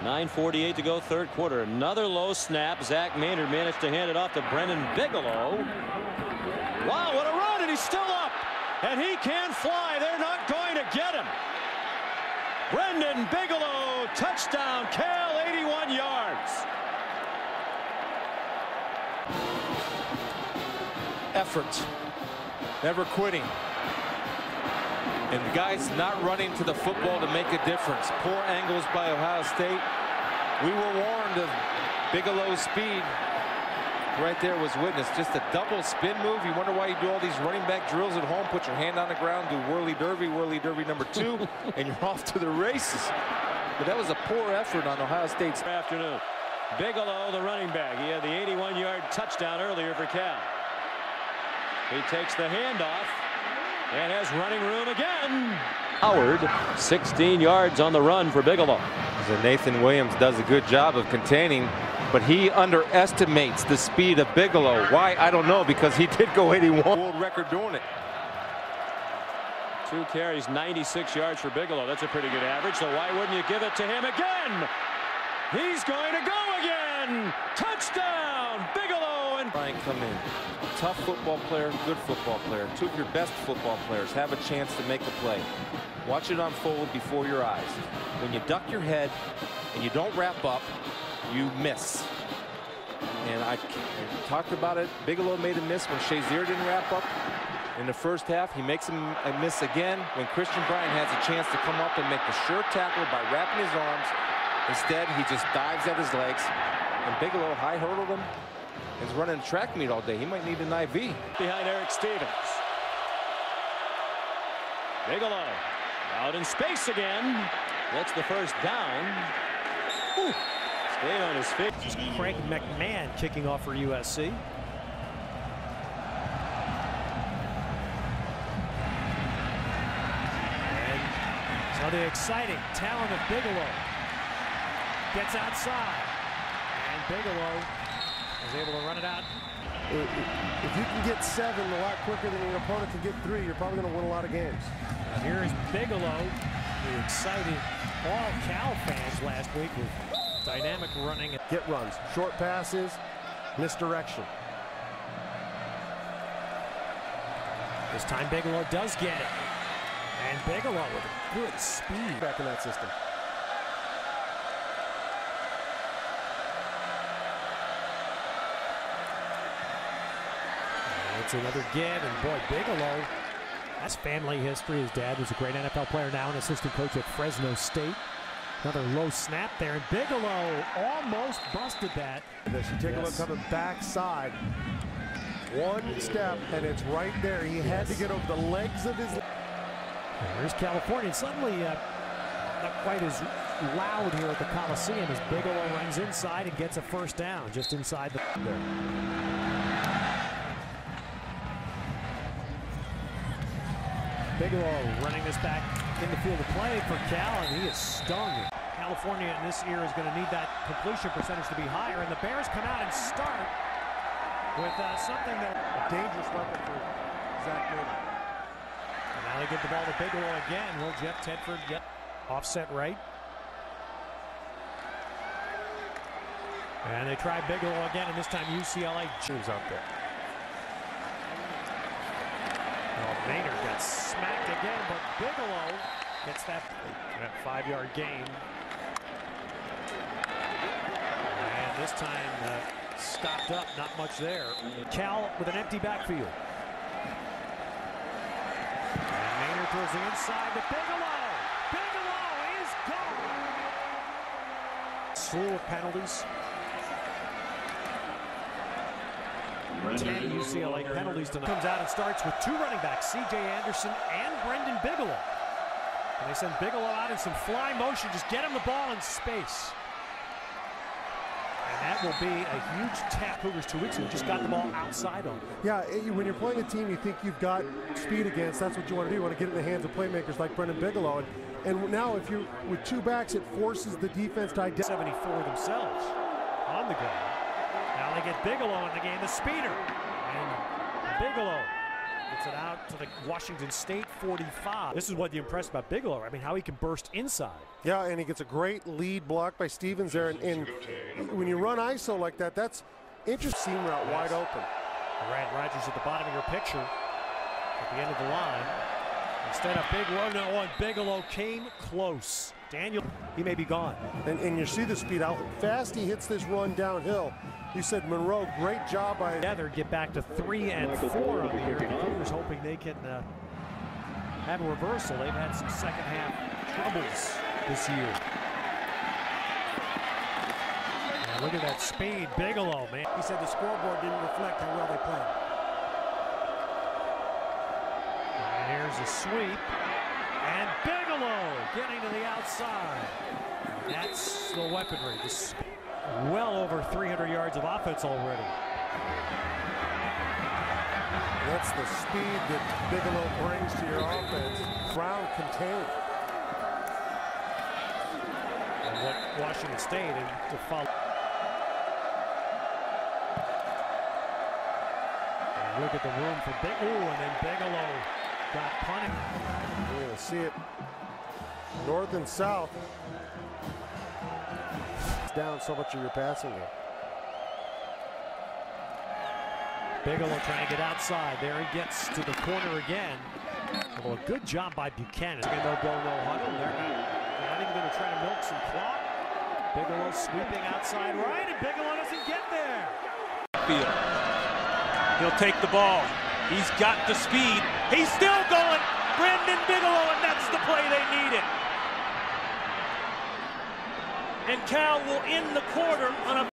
9:48 to go, third quarter. Another low snap. Zach Maynard managed to hand it off to Brendan Bigelow. Wow, what a run, and he's still up. And he can fly. They're not going to get him. Brendan Bigelow, touchdown, Cal, 81 yards. Effort, never quitting. And the guy's not running to the football to make a difference. Poor angles by Ohio State. We were warned of Bigelow's speed. Right there was witness. Just a double spin move. You wonder why you do all these running back drills at home. Put your hand on the ground, do whirly derby number 2, and you're off to the races. But that was a poor effort on Ohio State's afternoon. Bigelow, the running back. He had the 81-yard touchdown earlier for Cal. He takes the handoff and has running room again. Howard, 16 yards on the run for Bigelow. So Nathan Williams does a good job of containing, but he underestimates the speed of Bigelow. Why? I don't know, because he did go 81. World record doing it. 2 carries, 96 yards for Bigelow. That's a pretty good average, so why wouldn't you give it to him again? He's going to go again. Touchdown, Bigelow. And Ryan come in. Tough football player, good football player. 2 of your best football players have a chance to make a play. Watch it unfold before your eyes. When you duck your head and you don't wrap up, you miss. And I talked about it. Bigelow made a miss when Shazier didn't wrap up in the first half. He makes a miss again when Christian Bryant has a chance to come up and make the sure tackle by wrapping his arms. Instead, he just dives at his legs. And Bigelow high hurdled him. He's running a track meet all day. He might need an IV. Behind Eric Stevens. Bigelow out in space again. Gets the first down. Ooh. Stayed on his feet. This is Craig McMahon kicking off for USC. And so the exciting talent of Bigelow gets outside. And Bigelow is able to run it out. If you can get 7 a lot quicker than your opponent can get 3, you're probably going to win a lot of games. Here is Bigelow, who excited all Cal fans last week with dynamic running. Get runs, short passes, misdirection. This time Bigelow does get it. And Bigelow with good speed back in that system. It's another give, and boy, Bigelow, that's family history. His dad was a great NFL player, now an assistant coach at Fresno State. Another low snap there, and Bigelow almost busted that. This, you take a look on the backside. One step, and it's right there. He had to get over the legs of his. There's California. Suddenly, not quite as loud here at the Coliseum as Bigelow runs inside and gets a first down just inside the. Bigelow running this back in the field of play for Cal, and he is stung. California in this year is going to need that completion percentage to be higher, and the Bears come out and start with something that a dangerous weapon for Zach Maynard. And now they give the ball to Bigelow again. Will Jeff Tedford get offset right? And they try Bigelow again, and this time UCLA Choose out there. Maynard got smacked again, but Bigelow gets that 5-yard gain. And this time stopped up, not much there. Cal with an empty backfield. And Maynard towards the inside to Bigelow. Bigelow is gone. Slew of penalties. 10 UCLA penalties tonight. Comes out and starts with 2 running backs, C.J. Anderson and Brendan Bigelow. And they send Bigelow out in some fly motion, just get him the ball in space. And that will be a huge tap. Cougars 2 weeks ago just got the ball outside on. Yeah, when you're playing a team you think you've got speed against, that's what you want to do. You want to get it in the hands of playmakers like Brendan Bigelow. And now if you're with 2 backs, it forces the defense to identify. 74 themselves on the ground. Now they get Bigelow in the game, the speeder. And Bigelow Gets it out to the Washington State 45. This is what you impressed about Bigelow. I mean, how he can burst inside. Yeah, and he gets a great lead block by Stevens there. And when you run ISO like that, that's interesting. Seam route wide open. Rad Rodgers at the bottom of your picture at the end of the line. Instead of Bigelow came close. Daniel, he may be gone. And you see the speed, how fast he hits this run downhill. You said Monroe, great job by together, get back to 3 and 4 on the year. The Cougars hoping they can have a reversal. They've had some second half troubles this year. And look at that speed, Bigelow, man. He said the scoreboard didn't reflect how well they played. And here's a sweep. And Bigelow getting to the outside. That's the weaponry. This well over 300 yards of offense already. That's the speed that Bigelow brings to your offense. Brown contained. And what Washington State and to follow. And look at the room for Bigelow, and then Bigelow got punted. You're going to see it north and south. Down so much of your passing game. Bigelow trying to get outside. There he gets to the corner again. Well, a good job by Buchanan. No go, no huddle. They're not even going to try to milk some clock. Bigelow sweeping outside right, and Bigelow doesn't get there. He'll take the ball. He's got the speed. He's still going. Brendan Bigelow, and that's the play they needed. And Cal will end the quarter on a